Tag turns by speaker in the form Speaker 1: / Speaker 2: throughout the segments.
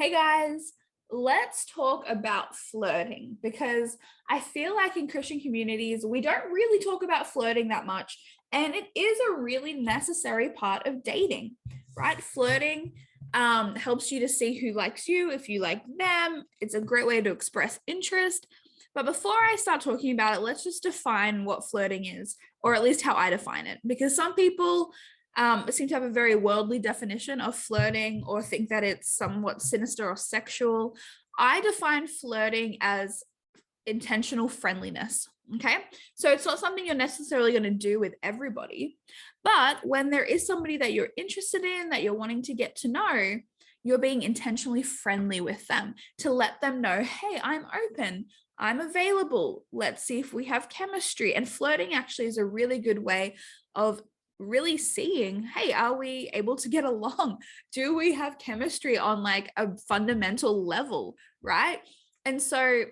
Speaker 1: Hey guys, let's talk about flirting because I feel like in Christian communities, we don't really talk about flirting that much. And it is a really necessary part of dating, right? Flirting helps you to see who likes you, if you like them. It's a great way to express interest. But before I start talking about it, let's just define what flirting is, or at least how I define it, because some people seem to have a very worldly definition of flirting or think that it's somewhat sinister or sexual. I define flirting as intentional friendliness. Okay. So it's not something you're necessarily going to do with everybody. But when there is somebody that you're interested in, that you're wanting to get to know, you're being intentionally friendly with them to let them know, hey, I'm open. I'm available. Let's see if we have chemistry. And flirting actually is a really good way of really seeing, hey, are we able to get along? Do we have chemistry on like a fundamental level, right? And so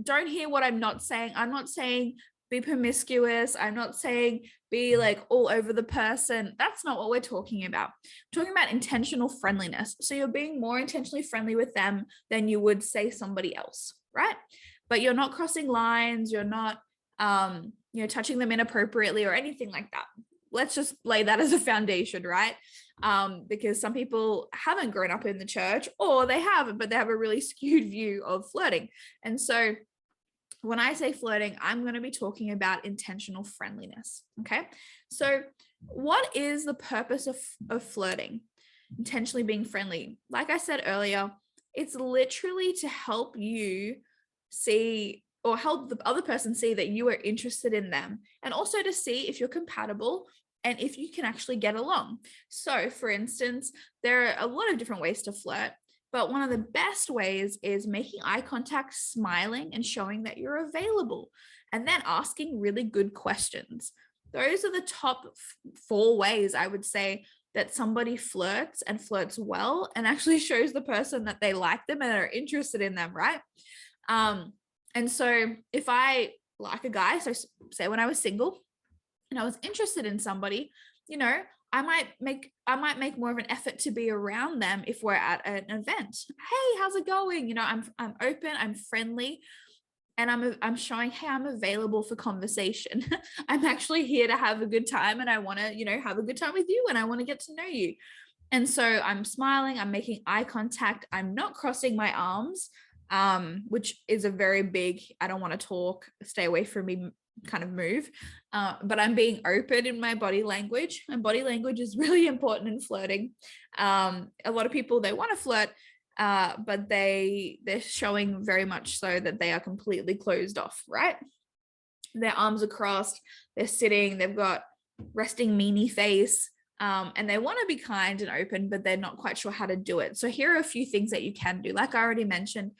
Speaker 1: don't hear what I'm not saying. I'm not saying be promiscuous. I'm not saying be like all over the person. That's not what we're talking about. We're talking about intentional friendliness. So you're being more intentionally friendly with them than you would say somebody else, right? But you're not crossing lines. You're not, touching them inappropriately or anything like that. Let's just lay that as a foundation, right? Because some people haven't grown up in the church, or they have, but they have a really skewed view of flirting. And so when I say flirting, I'm going to be talking about intentional friendliness. Okay. So what is the purpose of flirting? Intentionally being friendly. Like I said earlier, it's literally to help you see or help the other person see that you are interested in them, and also to see if you're compatible and if you can actually get along. So for instance, there are a lot of different ways to flirt, but one of the best ways is making eye contact, smiling, and showing that you're available, and then asking really good questions. Those are the top four ways I would say that somebody flirts and flirts well and actually shows the person that they like them and are interested in them, right? And so if I like a guy, so say when I was single and I was interested in somebody, I might make more of an effort to be around them if we're at an event. Hey, how's it going? I'm open, I'm friendly, and I'm showing, hey, I'm available for conversation. I'm actually here to have a good time, and I want to, have a good time with you, and I want to get to know you. And so I'm smiling, I'm making eye contact, I'm not crossing my arms, which is a very big, I don't want to talk, stay away from me kind of move. But I'm being open in my body language, and body language is really important in flirting. A lot of people, they want to flirt, but they're showing very much so that they are completely closed off, right? Their arms are crossed, they're sitting, they've got resting meanie face, and they want to be kind and open, but they're not quite sure how to do it. So here are a few things that you can do. Like I already mentioned,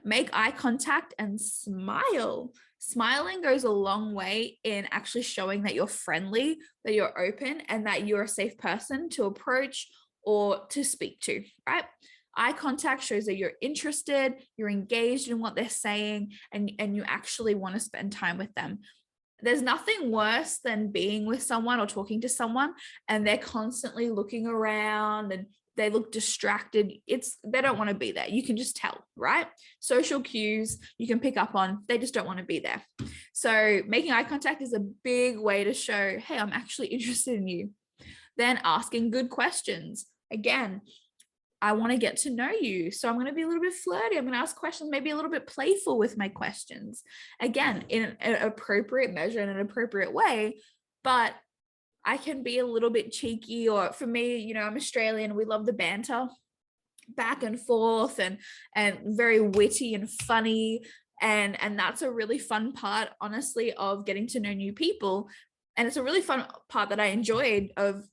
Speaker 1: make eye contact and smile. Smiling goes a long way in actually showing that you're friendly, that you're open, and that you're a safe person to approach or to speak to, right? Eye contact shows that you're interested, you're engaged in what they're saying, and you actually want to spend time with them. There's nothing worse than being with someone or talking to someone and they're constantly looking around and they look distracted. They don't want to be there. You can just tell, right? Social cues you can pick up on, they just don't want to be there. So making eye contact is a big way to show, hey, I'm actually interested in you. Then asking good questions. Again, I want to get to know you. So I'm going to be a little bit flirty. I'm going to ask questions, maybe a little bit playful with my questions. Again, in an appropriate measure, in an appropriate way, but I can be a little bit cheeky, or for me, I'm Australian. We love the banter back and forth and very witty and funny. And that's a really fun part, honestly, of getting to know new people. And it's a really fun part that I enjoyed of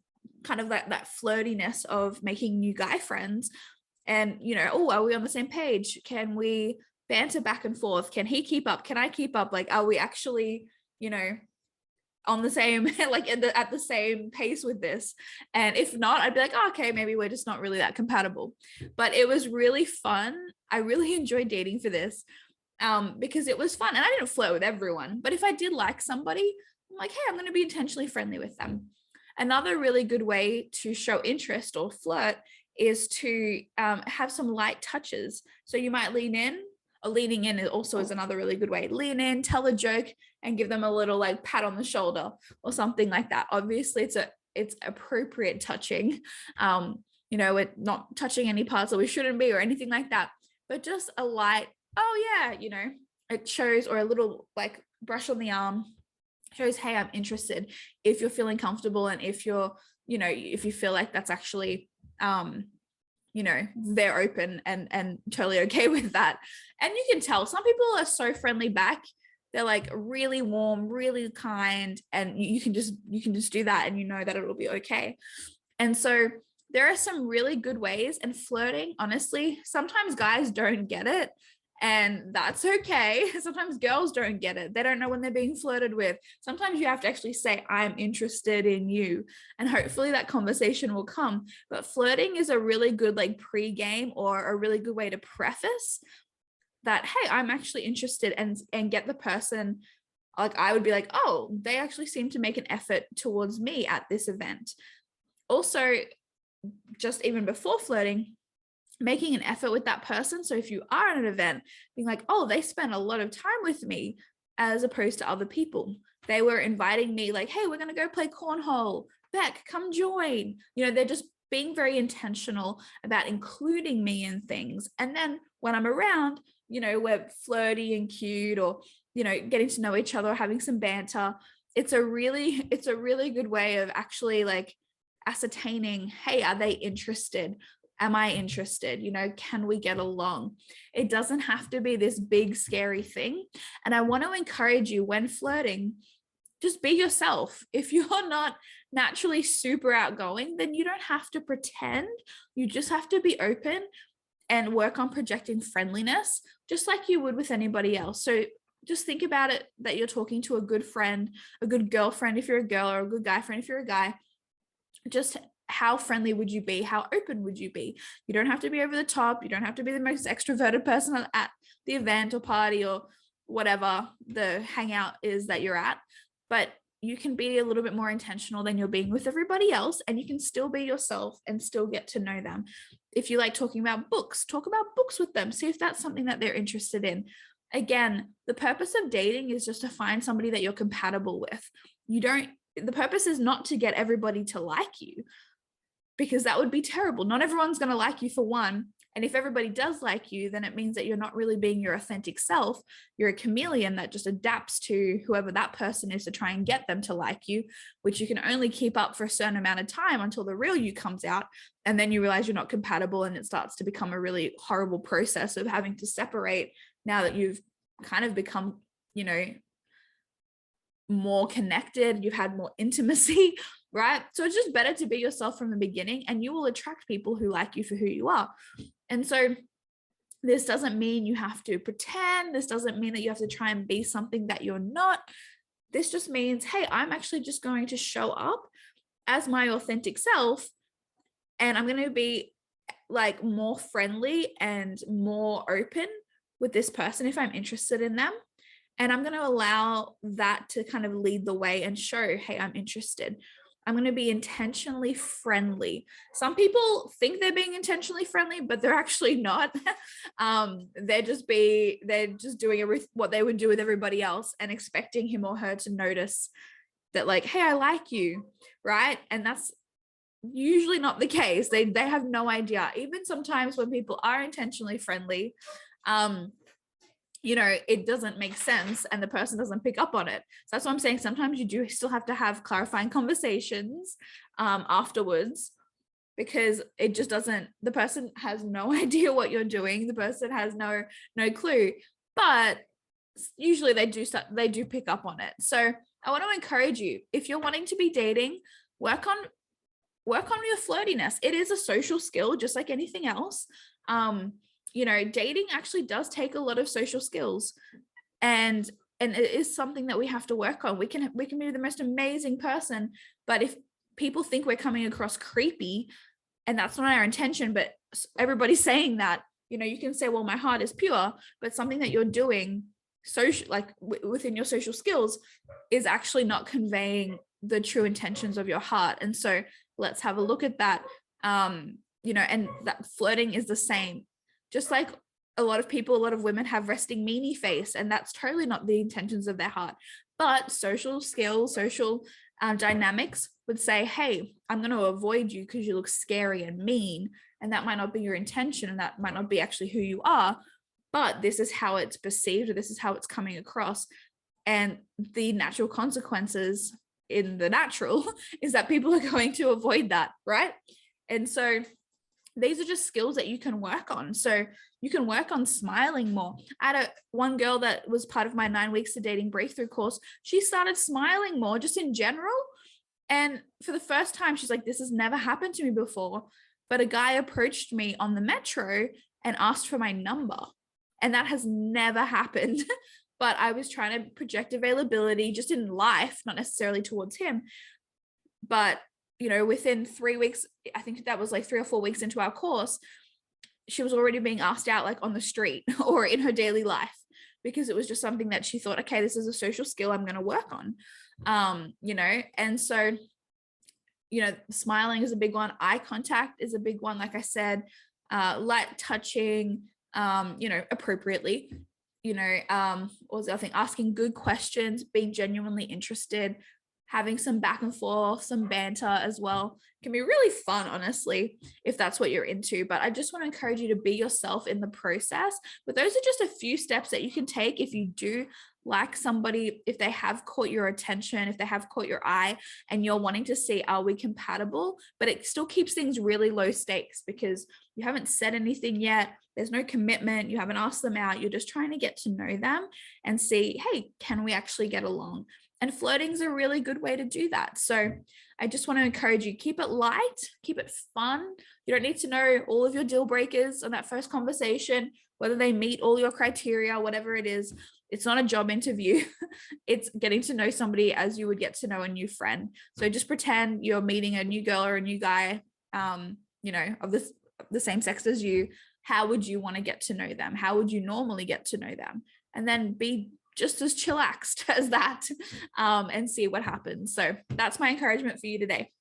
Speaker 1: kind of that flirtiness of making new guy friends. And, oh, are we on the same page? Can we banter back and forth? Can he keep up? Can I keep up? Like, are we actually, on the same, like at the same pace with this? And if not, I'd be like, oh, okay, maybe we're just not really that compatible. But it was really fun. I really enjoyed dating for this, because it was fun. And I didn't flirt with everyone, but if I did like somebody, I'm like, hey, I'm going to be intentionally friendly with them. Another really good way to show interest or flirt is to have some light touches. So you might lean in, or leaning in also is another really good way. Lean in, tell a joke, and give them a little like pat on the shoulder or something like that. Obviously, it's appropriate touching. We're not touching any parts that we shouldn't be or anything like that, but just a light, oh yeah, it shows, or a little like brush on the arm shows, hey, I'm interested. If you're feeling comfortable, and if you feel like that's actually they're open and totally okay with that. And you can tell some people are so friendly back. They're like really warm, really kind, and you can just do that, and that it'll be okay. And so there are some really good ways. And flirting, honestly, sometimes guys don't get it, and that's okay. Sometimes girls don't get it. They don't know when they're being flirted with. Sometimes you have to actually say, I'm interested in you, and hopefully that conversation will come. But flirting is a really good like pre-game, or a really good way to preface that, hey, I'm actually interested, and get the person, like, I would be like, oh, they actually seem to make an effort towards me at this event. Also, just even before flirting, making an effort with that person. So if you are at an event, being like, oh, they spent a lot of time with me, as opposed to other people. They were inviting me like, hey, we're going to go play cornhole. Beck, come join. They're just being very intentional about including me in things. And then when I'm around, we're flirty and cute, or, getting to know each other, having some banter. It's a really good way of actually like ascertaining, hey, are they interested? Am I interested? Can we get along? It doesn't have to be this big, scary thing. And I want to encourage you, when flirting, just be yourself. If you're not naturally super outgoing, then you don't have to pretend. You just have to be open and work on projecting friendliness, just like you would with anybody else. So just think about it, that you're talking to a good friend, a good girlfriend if you're a girl, or a good guy friend if you're a guy. Just how friendly would you be? How open would you be? You don't have to be over the top. You don't have to be the most extroverted person at the event or party or whatever the hangout is that you're at, but you can be a little bit more intentional than you're being with everybody else, and you can still be yourself and still get to know them. If you like talking about books, talk about books with them. See if that's something that they're interested in. Again, the purpose of dating is just to find somebody that you're compatible with. The purpose is not to get everybody to like you, because that would be terrible. Not everyone's going to like you, for one. And if everybody does like you, then it means that you're not really being your authentic self. You're a chameleon that just adapts to whoever that person is to try and get them to like you, which you can only keep up for a certain amount of time until the real you comes out. And then you realize you're not compatible, and it starts to become a really horrible process of having to separate now that you've kind of become, more connected, you've had more intimacy, right? So it's just better to be yourself from the beginning, and you will attract people who like you for who you are. And so this doesn't mean you have to pretend. This doesn't mean that you have to try and be something that you're not. This just means, hey, I'm actually just going to show up as my authentic self, and I'm going to be like more friendly and more open with this person if I'm interested in them. And I'm going to allow that to kind of lead the way and show, hey, I'm interested. I'm going to be intentionally friendly. Some people think they're being intentionally friendly, but they're actually not. They're just doing what they would do with everybody else, and expecting him or her to notice that, like, hey, I like you, right? And that's usually not the case. They have no idea. Even sometimes when people are intentionally friendly, it doesn't make sense, and the person doesn't pick up on it. So that's what I'm saying. Sometimes you do still have to have clarifying conversations afterwards, because it just doesn't, the person has no idea what you're doing. The person has no clue, but usually they do pick up on it. So I want to encourage you, if you're wanting to be dating, work on your flirtiness. It is a social skill, just like anything else. Dating actually does take a lot of social skills, and it is something that we have to work on. We can be the most amazing person, but if people think we're coming across creepy, and that's not our intention, but everybody's saying that, you can say, well, my heart is pure, but something that you're doing social, like within your social skills, is actually not conveying the true intentions of your heart. And so let's have a look at that. and that flirting is the same. Just like a lot of women have resting meanie face, and that's totally not the intentions of their heart. But social skills, social dynamics would say, hey, I'm going to avoid you because you look scary and mean. And that might not be your intention, and that might not be actually who you are. But this is how it's perceived, or this is how it's coming across. And the natural consequences in the natural is that people are going to avoid that, right? And so these are just skills that you can work on. So you can work on smiling more. I had one girl that was part of my 9 weeks to dating breakthrough course. She started smiling more just in general. And for the first time, she's like, this has never happened to me before. But a guy approached me on the metro and asked for my number. And that has never happened. But I was trying to project availability just in life, not necessarily towards him. But within 3 weeks, I think that was like 3 or 4 weeks into our course, she was already being asked out like on the street or in her daily life, because it was just something that she thought, okay, this is a social skill I'm going to work on. And so, smiling is a big one. Eye contact is a big one. Like I said, light touching, appropriately, what was the other thing? Asking good questions, being genuinely interested, having some back and forth, some banter as well. Can be really fun, honestly, if that's what you're into. But I just want to encourage you to be yourself in the process. But those are just a few steps that you can take if you do like somebody, if they have caught your attention, if they have caught your eye, and you're wanting to see, are we compatible? But it still keeps things really low stakes because you haven't said anything yet. There's no commitment. You haven't asked them out. You're just trying to get to know them and see, hey, can we actually get along? And flirting is a really good way to do that. So I just want to encourage you, keep it light, keep it fun. You don't need to know all of your deal breakers on that first conversation, whether they meet all your criteria, whatever it is. It's not a job interview. It's getting to know somebody as you would get to know a new friend. So just pretend you're meeting a new girl or a new guy, of the same sex as you. How would you want to get to know them? How would you normally get to know them? And then be just as chillaxed as that, and see what happens. So that's my encouragement for you today.